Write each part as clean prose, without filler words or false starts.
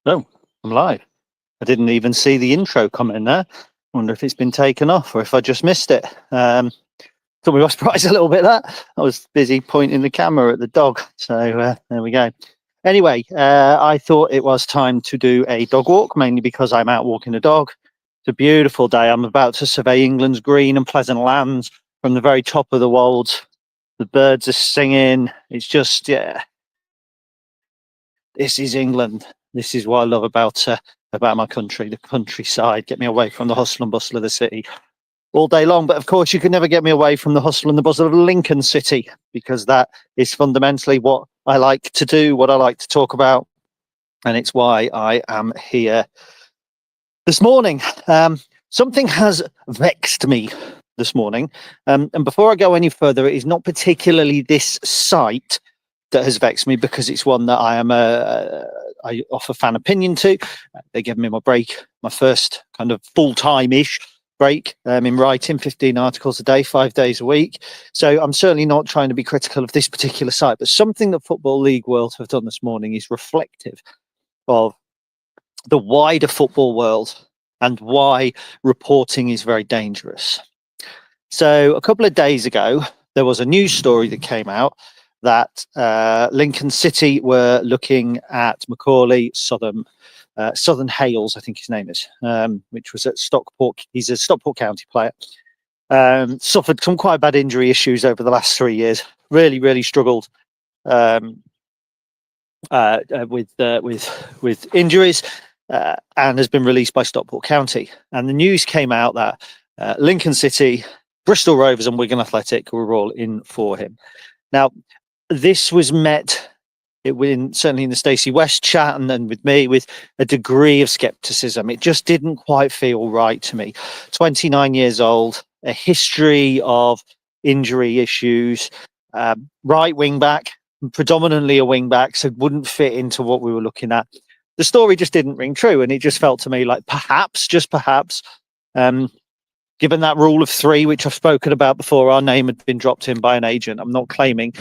Oh, I'm live. I didn't even see the intro come in there. Wonder if it's been taken off or if I just missed it. Thought we were surprised a little bit that I was busy pointing the camera at the dog. So there we go. Anyway, I thought it was time to do a dog walk, mainly because I'm out walking a dog. It's a beautiful day. I'm about to survey England's green and pleasant lands from the very top of the wolds. The birds are singing. It's just, yeah, this is England. This is what I love about my country, the countryside. Get me away from the hustle and bustle of the city all day long. But of course, you can never get me away from the hustle and the bustle of Lincoln City, because that is fundamentally what I like to do, what I like to talk about, and it's why I am here this morning. Something has vexed me this morning, and before I go any further, it is not particularly this site that has vexed me, because it's one that I offer fan opinion to. They give me my break, my first kind of full-time-ish break in writing, 15 articles a day, 5 days a week. So I'm certainly not trying to be critical of this particular site, but something that Football League World have done this morning is reflective of the wider football world and why reporting is very dangerous. So a couple of days ago, there was a news story that came out that Lincoln City were looking at Macaulay Southern Hales, I think his name is, which was at Stockport. He's a Stockport County player. Suffered some quite bad injury issues over the last 3 years. Really struggled with injuries, and has been released by Stockport County. And the news came out that Lincoln City, Bristol Rovers, and Wigan Athletic were all in for him. Now, this was met certainly in the Stacey West chat and then with me with a degree of skepticism. It just didn't quite feel right to me. 29 years old, a history of injury issues, right wing back, predominantly a wing back, so wouldn't fit into what we were looking at. The story just didn't ring true, and it just felt to me like perhaps, just perhaps, given that rule of three, which I've spoken about before, our name had been dropped in by an agent. I'm not claiming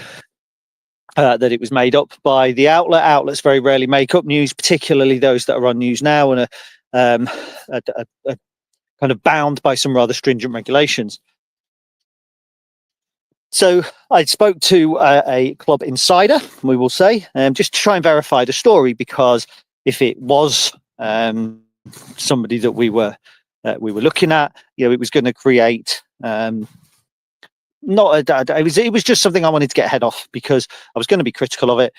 that it was made up by the outlet. Outlets very rarely make up news, particularly those that are on News Now and are kind of bound by some rather stringent regulations. So I spoke to a club insider, we will say, just to try and verify the story, because if it was somebody that we were looking at, it was going to create it was just something I wanted to get ahead of, because I was going to be critical of it.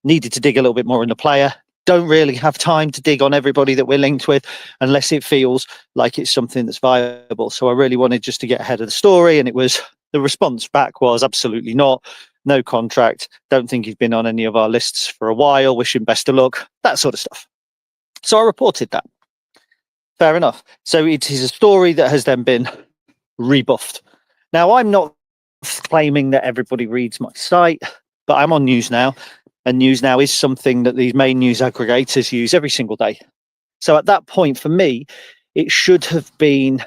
Needed to dig a little bit more in the player. Don't really have time to dig on everybody that we're linked with unless it feels like it's something that's viable. So I really wanted just to get ahead of the story, and the response back was absolutely not. No contract. Don't think he's been on any of our lists for a while. Wish him best of luck. That sort of stuff. So I reported that. Fair enough. So it is a story that has then been rebuffed. Now, I'm not claiming that everybody reads my site, but I'm on News Now, and News Now is something that these main news aggregators use every single day. So at that point, for me, it should have been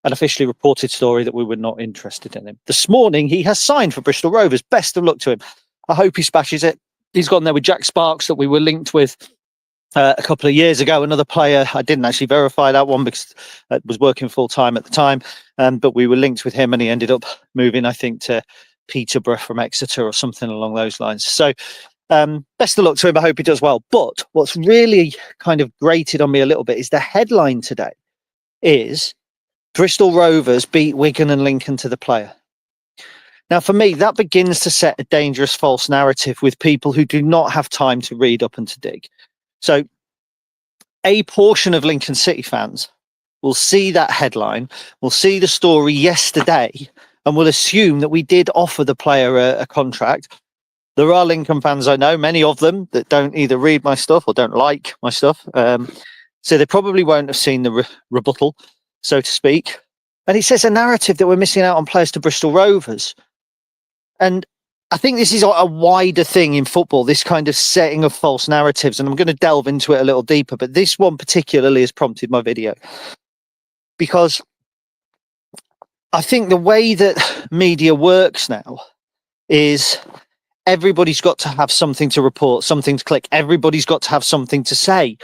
an officially reported story that we were not interested in him. This morning, he has signed for Bristol Rovers. Best of luck to him. I hope he smashes it. He's gone there with Jack Sparks, that we were linked with a couple of years ago. Another player, I didn't actually verify that one because I was working full time at the time, but we were linked with him, and he ended up moving, I think, to Peterborough from Exeter or something along those lines. So best of luck to him. I hope he does well. But what's really kind of grated on me a little bit is the headline today is Bristol Rovers beat Wigan and Lincoln to the player. Now, for me, that begins to set a dangerous false narrative with people who do not have time to read up and to dig. So a portion of Lincoln City fans will see that headline, will see the story yesterday, and will assume that we did offer the player a contract. There are Lincoln fans I know, many of them, that don't either read my stuff or don't like my stuff. So they probably won't have seen the rebuttal, so to speak. And it says a narrative that we're missing out on players to Bristol Rovers. And I think this is a wider thing in football, this kind of setting of false narratives, and I'm going to delve into it a little deeper, but this one particularly has prompted my video, because I think the way that media works now is everybody's got to have something to report, something to click. Everybody's got to have something to say.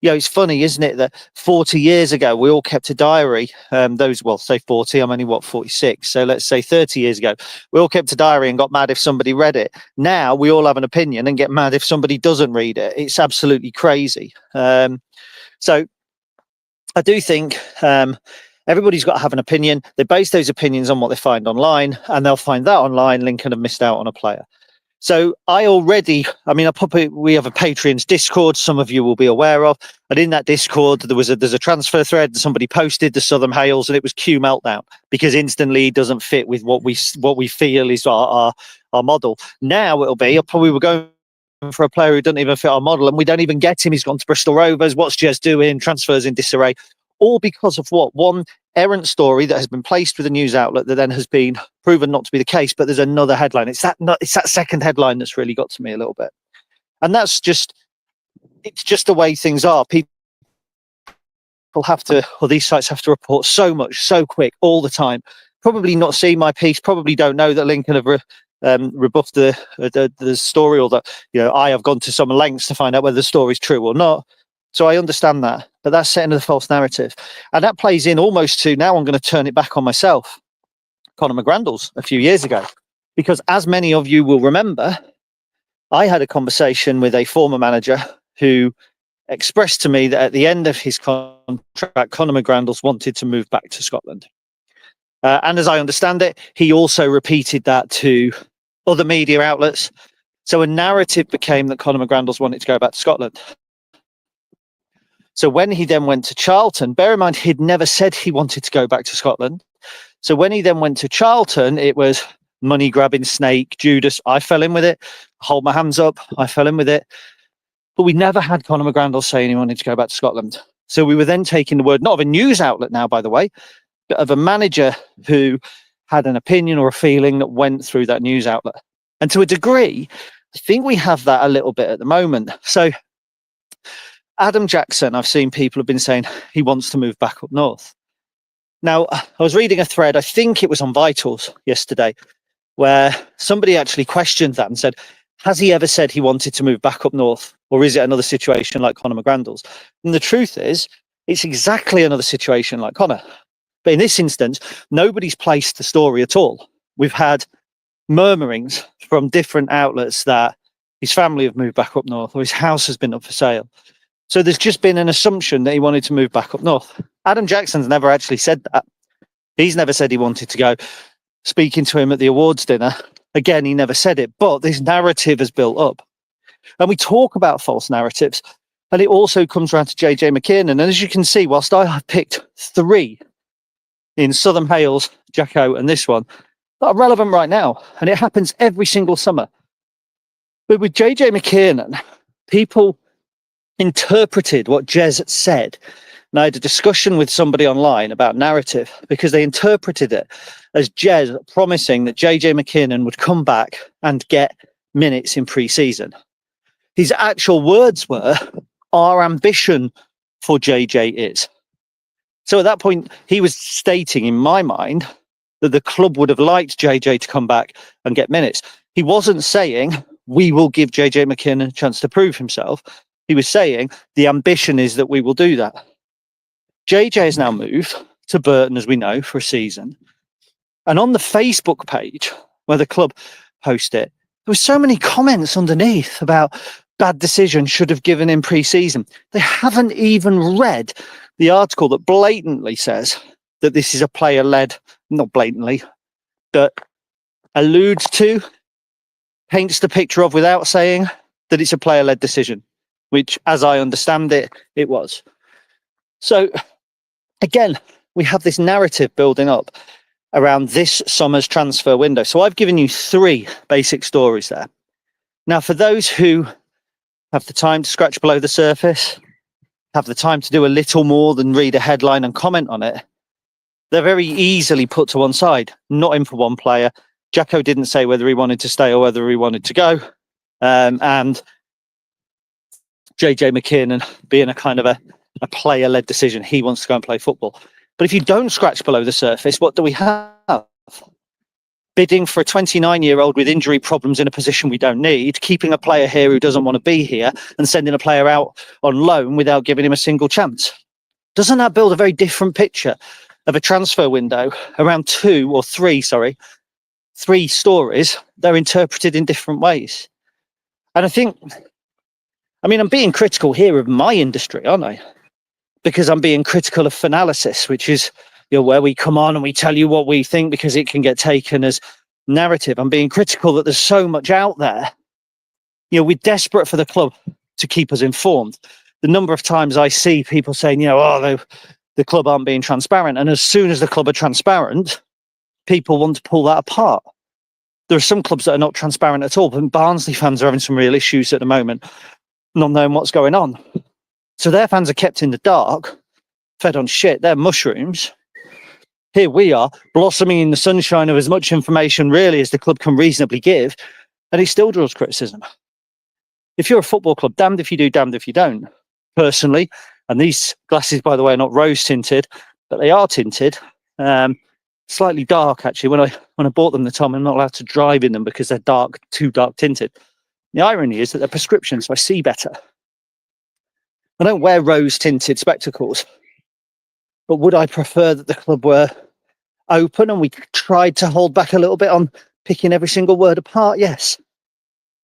It's funny, isn't it, that 40 years ago, we all kept a diary. Say 40, I'm only, 46. So let's say 30 years ago, we all kept a diary and got mad if somebody read it. Now we all have an opinion and get mad if somebody doesn't read it. It's absolutely crazy. So I do think everybody's got to have an opinion. They base those opinions on what they find online, and they'll find that online Lincoln have missed out on a player. So we have a Patreon's Discord, some of you will be aware of. And in that Discord, there's a transfer thread. Somebody posted the Southern Hales, and it was Q meltdown because instantly it doesn't fit with what we feel is our model. Now it'll be, we're going for a player who doesn't even fit our model, and we don't even get him. He's gone to Bristol Rovers. What's Jez doing? Transfers in disarray. All because of what? One errant story that has been placed with a news outlet that then has been proven not to be the case. But there's another headline. It's that second headline that's really got to me a little bit. And it's just the way things are. People have to, or these sites have to report so much, so quick, all the time. Probably not see my piece. Probably don't know that Lincoln have rebuffed the story, or that I have gone to some lengths to find out whether the story is true or not. So I understand that, but that's setting the false narrative. And that plays in almost to, now I'm going to turn it back on myself, Conor McGrandles a few years ago. Because as many of you will remember, I had a conversation with a former manager who expressed to me that at the end of his contract, Conor McGrandles wanted to move back to Scotland. And as I understand it, he also repeated that to other media outlets. So a narrative became that Conor McGrandles wanted to go back to Scotland. So when he then went to Charlton, bear in mind, he'd never said he wanted to go back to Scotland. So when he then went to Charlton, it was money grabbing snake, Judas. I fell in with it. Hold my hands up. I fell in with it. But we never had Conor McGrandles saying he wanted to go back to Scotland. So we were then taking the word, not of a news outlet now, by the way, but of a manager who had an opinion or a feeling that went through that news outlet. And to a degree, I think we have that a little bit at the moment. So Adam Jackson, I've seen people have been saying he wants to move back up north. Now, I was reading a thread, I think it was on Vitals yesterday, where somebody actually questioned that and said, has he ever said he wanted to move back up north? Or is it another situation like Conor McGrandles? And the truth is, it's exactly another situation like Conor. But in this instance, nobody's placed the story at all. We've had murmurings from different outlets that his family have moved back up north, or his house has been up for sale. So there's just been an assumption that he wanted to move back up north. Adam Jackson's never actually said that. He's never said he wanted to go. Speaking to him at the awards dinner, again, he never said it. But this narrative has built up. And we talk about false narratives. And it also comes around to JJ McKiernan. And as you can see, whilst I have picked 3 in Southern Hales, Jacko, and this one, that are relevant right now. And it happens every single summer. But with JJ McKiernan, people interpreted what Jez said. And I had a discussion with somebody online about narrative because they interpreted it as Jez promising that JJ McKiernan would come back and get minutes in pre-season. His actual words were, our ambition for JJ is. So at that point, he was stating, in my mind, that the club would have liked JJ to come back and get minutes. He wasn't saying, we will give JJ McKiernan a chance to prove himself. He was saying, the ambition is that we will do that. JJ has now moved to Burton, as we know, for a season. And on the Facebook page where the club posted it, there were so many comments underneath about bad decision, should have given him pre-season. They haven't even read the article that blatantly says that this is a player-led, not blatantly, but alludes to, paints the picture of without saying that it's a player-led decision, which, as I understand it, it was. So, again, we have this narrative building up around this summer's transfer window. So I've given you 3 basic stories there. Now, for those who have the time to scratch below the surface, have the time to do a little more than read a headline and comment on it, they're very easily put to one side. Not in for one player. Jacko didn't say whether he wanted to stay or whether he wanted to go. And JJ McKiernan being a kind of a player-led decision. He wants to go and play football. But if you don't scratch below the surface, what do we have? bidding for a 29-year-old with injury problems in a position we don't need, keeping a player here who doesn't want to be here, and sending a player out on loan without giving him a single chance. Doesn't that build a very different picture of a transfer window around three stories? They're interpreted in different ways. And I'm being critical here of my industry, aren't I? Because I'm being critical of Finalysis, which is where we come on and we tell you what we think because it can get taken as narrative. I'm being critical that there's so much out there. We're desperate for the club to keep us informed. The number of times I see people saying, the club aren't being transparent. And as soon as the club are transparent, people want to pull that apart. There are some clubs that are not transparent at all, but Barnsley fans are having some real issues at the moment, not knowing what's going on. So their fans are kept in the dark, fed on shit. They're mushrooms. Here we are, blossoming in the sunshine of as much information really as the club can reasonably give, and it still draws criticism. If you're a football club, damned if you do, damned if you don't. Personally, and these glasses, by the way, are not rose tinted, but they are tinted. Slightly dark, actually. When I bought them, I'm not allowed to drive in them because they're too dark tinted. The irony is that they're prescriptions, so I see better. I don't wear rose tinted spectacles, but would I prefer that the club were open and we tried to hold back a little bit on picking every single word apart? Yes.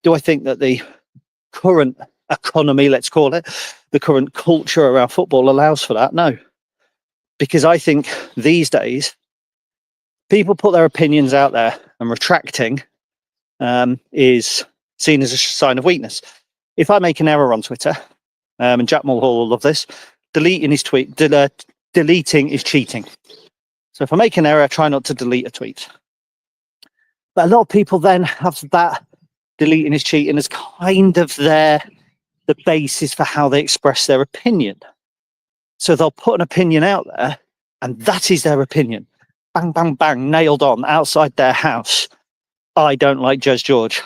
Do I think that the current economy, let's call it, the current culture around football allows for that? No. Because I think these days, people put their opinions out there, and retracting is seen as a sign of weakness. If I make an error on Twitter, and Jack Mulhall will love this, deleting is cheating. So if I make an error, I try not to delete a tweet. But a lot of people then have that deleting is cheating as kind of the basis for how they express their opinion. So they'll put an opinion out there, and that is their opinion. Bang, bang, bang, nailed on outside their house. I don't like Jez George.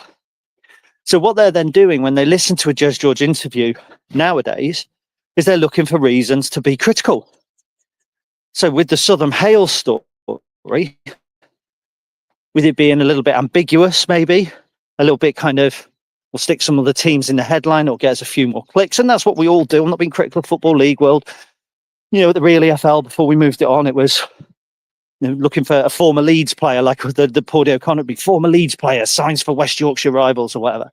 So what they're then doing when they listen to a Jez George interview nowadays is they're looking for reasons to be critical. So with the Southern Hales story, with it being a little bit ambiguous, maybe, a little bit kind of, we'll stick some of the teams in the headline or get us a few more clicks. And that's what we all do. I'm not being critical of Football League World. At the Real EFL, before we moved it on, it was looking for a former Leeds player, like the Paudie O'Connor, former Leeds player, signs for West Yorkshire rivals or whatever.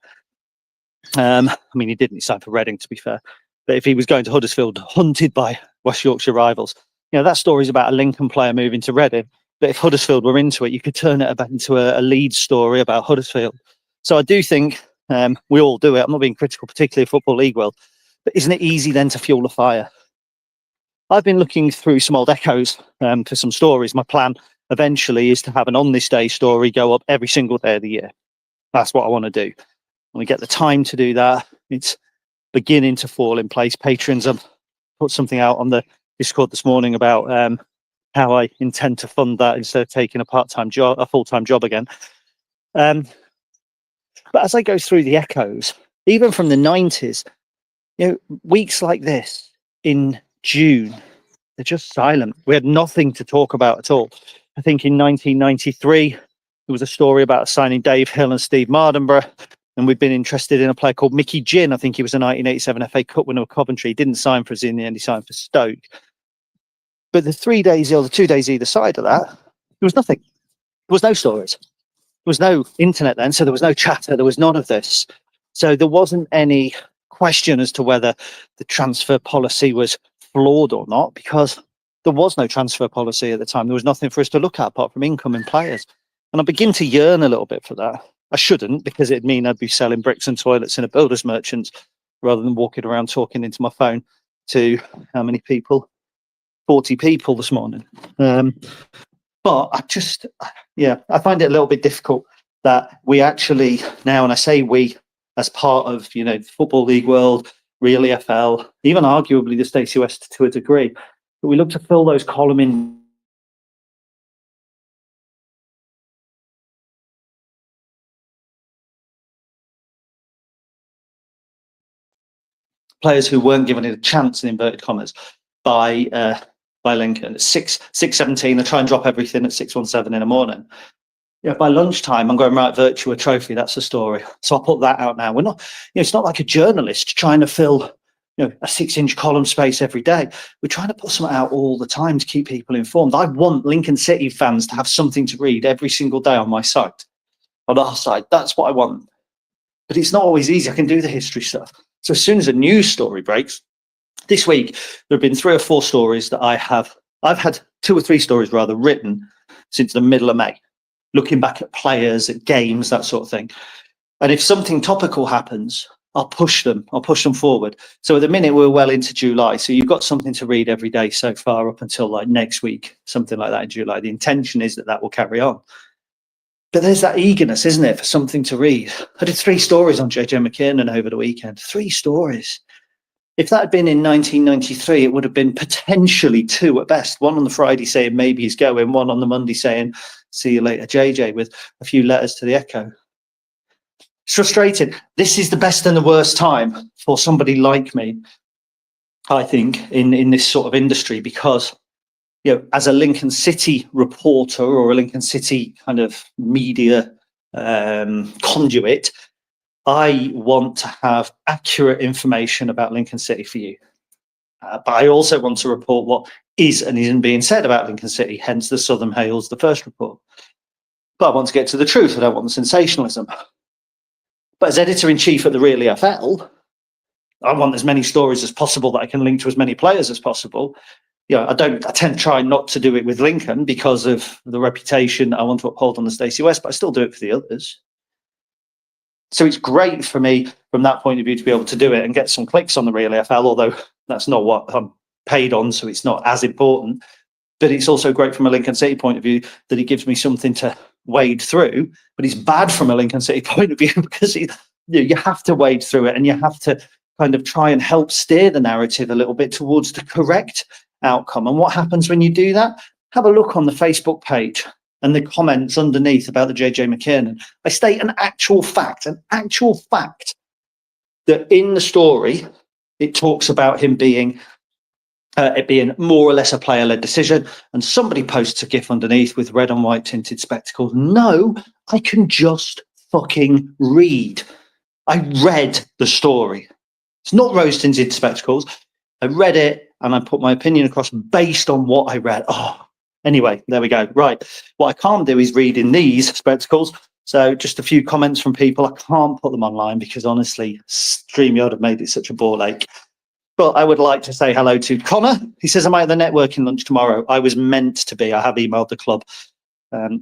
He didn't sign for Reading, to be fair. But if he was going to Huddersfield, hunted by West Yorkshire rivals, that story's about a Lincoln player moving to Reading. But if Huddersfield were into it, you could turn it into a Leeds story about Huddersfield. So I do think we all do it. I'm not being critical, particularly of Football League World. But isn't it easy then to fuel the fire? I've been looking through some old echoes for some stories. My plan eventually is to have an On This Day story go up every single day of the year. That's what I want to do. When we get the time to do that, it's beginning to fall in place. Patrons have put something out on the Discord this morning about how I intend to fund that instead of taking a full-time job again. But as I go through the echoes, even from the 90s, weeks like this in June, they're just silent. We had nothing to talk about at all. I think in 1993, there was a story about signing Dave Hill and Steve Mardenborough, and we've been interested in a player called Mickey Ginn. I think he was a 1987 FA Cup winner of Coventry. He didn't sign for us in the end, he signed for Stoke. But the 3 days or the 2 days either side of that, there was nothing. There was no stories. There was no internet then, so there was no chatter. There was none of this. So there wasn't any question as to whether the transfer policy was flawed or not, because there was no transfer policy at the time. There was nothing for us to look at apart from incoming players. And I begin to yearn a little bit for that. I shouldn't, because it'd mean I'd be selling bricks and toilets in a builder's merchant rather than walking around talking into my phone to how many people? 40 people this morning. But I find it a little bit difficult that we actually now, and I say we as part of, Football League World, Real EFL, even arguably the Stacey West to a degree, but we look to fill those column in players who weren't given a chance, in inverted commas, by Lincoln at 6:17. They try and drop everything at 6:17 in the morning. Yeah, by lunchtime, I'm going, right, Virtua Trophy, that's the story. So I'll put that out now. We're not, it's not like a journalist trying to fill, a 6-inch column space every day. We're trying to put something out all the time to keep people informed. I want Lincoln City fans to have something to read every single day on my site, on our site. That's what I want. But it's not always easy. I can do the history stuff. So as soon as a news story breaks, this week, there have been 3 or 4 stories that I've had 2 or 3 stories rather written since the middle of May, looking back at players, at games, that sort of thing. And if something topical happens, I'll push them forward. So at the minute, we're well into July. So you've got something to read every day so far up until like next week, something like that in July. The intention is that will carry on. But there's that eagerness, isn't it, for something to read? I did 3 stories on JJ McKiernan over the weekend. 3 stories. If that had been in 1993, it would have been potentially 2 at best. One on the Friday saying maybe he's going, one on the Monday saying, see you later, JJ, with a few letters to the Echo. It's frustrating. This is the best and the worst time for somebody like me, I think, in this sort of industry, because, as a Lincoln City reporter or a Lincoln City kind of media conduit, I want to have accurate information about Lincoln City for you. But I also want to report what is and isn't being said about Lincoln City, hence the Southern Hales, the first report. But I want to get to the truth. I don't want the sensationalism. But as editor-in-chief at the Real EFL, I want as many stories as possible that I can link to as many players as possible. I tend to try not to do it with Lincoln because of the reputation I want to uphold on the Stacey West, but I still do it for the others. So it's great for me from that point of view to be able to do it and get some clicks on the Real EFL, although that's not what I'm paid on, so it's not as important. But it's also great from a Lincoln City point of view that it gives me something to wade through. But it's bad from a Lincoln City point of view because you have to wade through it and you have to kind of try and help steer the narrative a little bit towards the correct outcome. And what happens when you do that? Have a look on the Facebook page and the comments underneath about the JJ McKiernan. I state an actual fact that in the story, it talks about him being it being more or less a player-led decision, and somebody posts a GIF underneath with red and white tinted spectacles. No, I can just fucking read. I read the story. It's not rose tinted spectacles. I read it and I put my opinion across based on what I read. Anyway, there we go. Right. What I can't do is read in these spectacles. So just a few comments from people. I can't put them online because honestly, StreamYard have made it such a ball ache. But I would like to say hello to Connor. He says, am I at the networking lunch tomorrow? I was meant to be. I have emailed the club.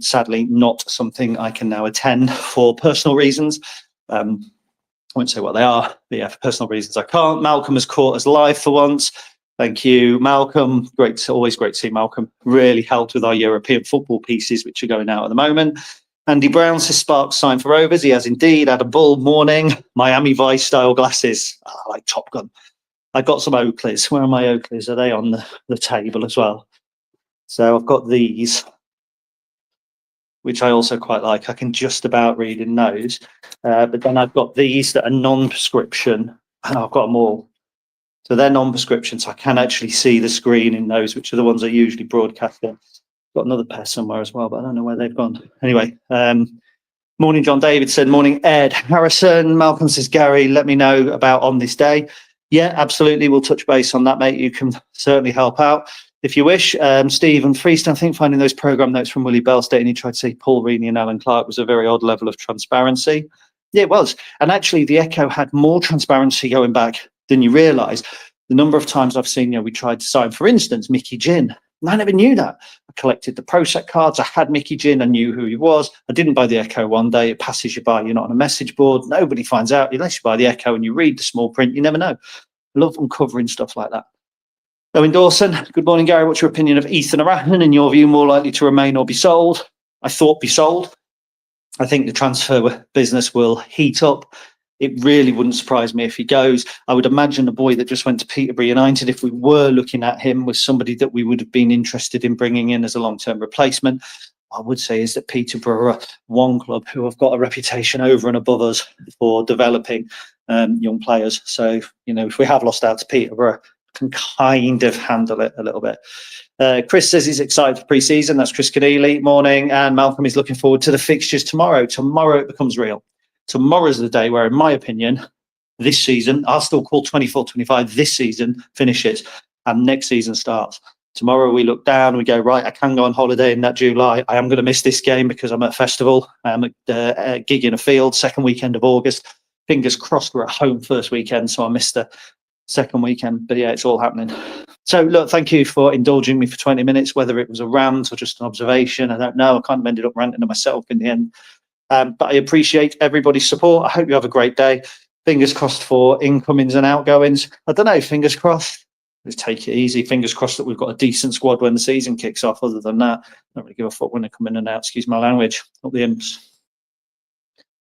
Sadly, not something I can now attend for personal reasons. I won't say what they are, but yeah, for personal reasons I can't. Malcolm has caught us live for once. Thank you, Malcolm. Always great to see Malcolm. Really helped with our European football pieces, which are going out at the moment. Andy Brown says Sparks signed for Rovers. He has indeed. Had a bull morning. Miami Vice style glasses, like Top Gun. I got some Oakleys. Where are my Oakleys? Are they on the table as well? So I've got these, which I also quite like. I can just about read in those. But then I've got these that are non-prescription, and I've got them all. So they're non-prescription, so I can actually see the screen in those, which are the ones I usually broadcast in. Got another pair somewhere as well, but I don't know where they've gone. Anyway, morning, John David said, morning, Ed Harrison. Malcolm says, Gary, let me know about on this day. Yeah, absolutely. We'll touch base on that, mate. You can certainly help out if you wish. Stephen Freeston, I think finding those programme notes from Willie Bell stating he tried to say Paul Reaney and Alan Clark was a very odd level of transparency. Yeah, it was. And actually, the Echo had more transparency going back than you realise. The number of times I've seen, we tried to sign, for instance, Mickey Ginn. And I never knew that. I collected the ProSec cards. I had Mickey Ginn. I knew who he was. I didn't buy the Echo one day. It passes you by. You're not on a message board. Nobody finds out. Unless you buy the Echo and you read the small print, you never know. I love uncovering stuff like that. Owen Dawson, good morning, Gary. What's your opinion of Ethan Arahnan? In your view, more likely to remain or be sold? I thought be sold. I think the transfer business will heat up. It really wouldn't surprise me if he goes. I would imagine the boy that just went to Peterborough United, if we were looking at him, was somebody that we would have been interested in bringing in as a long-term replacement. I would say is that Peterborough are one club who have got a reputation over and above us for developing young players. So, if we have lost out to Peterborough, can kind of handle it a little bit. Chris says he's excited for pre-season. That's Chris Keneally. Morning. And Malcolm is looking forward to the fixtures tomorrow. Tomorrow it becomes real. Tomorrow's the day where, in my opinion, this season, I'll still call 24-25, this season finishes and next season starts. Tomorrow we look down, we go, right, I can go on holiday in that July. I am going to miss this game because I'm at a festival. I'm at a gig in a field, second weekend of August. Fingers crossed we're at home first weekend, so I missed the second weekend. But yeah, it's all happening. So look, thank you for indulging me for 20 minutes, whether it was a rant or just an observation. I don't know. I kind of ended up ranting to myself in the end. But I appreciate everybody's support. I hope you have a great day. Fingers crossed for incomings and outgoings. I don't know, fingers crossed. Let's take it easy. Fingers crossed that we've got a decent squad when the season kicks off. Other than that, I don't really give a fuck when they come in and out. Excuse my language. Not the imps.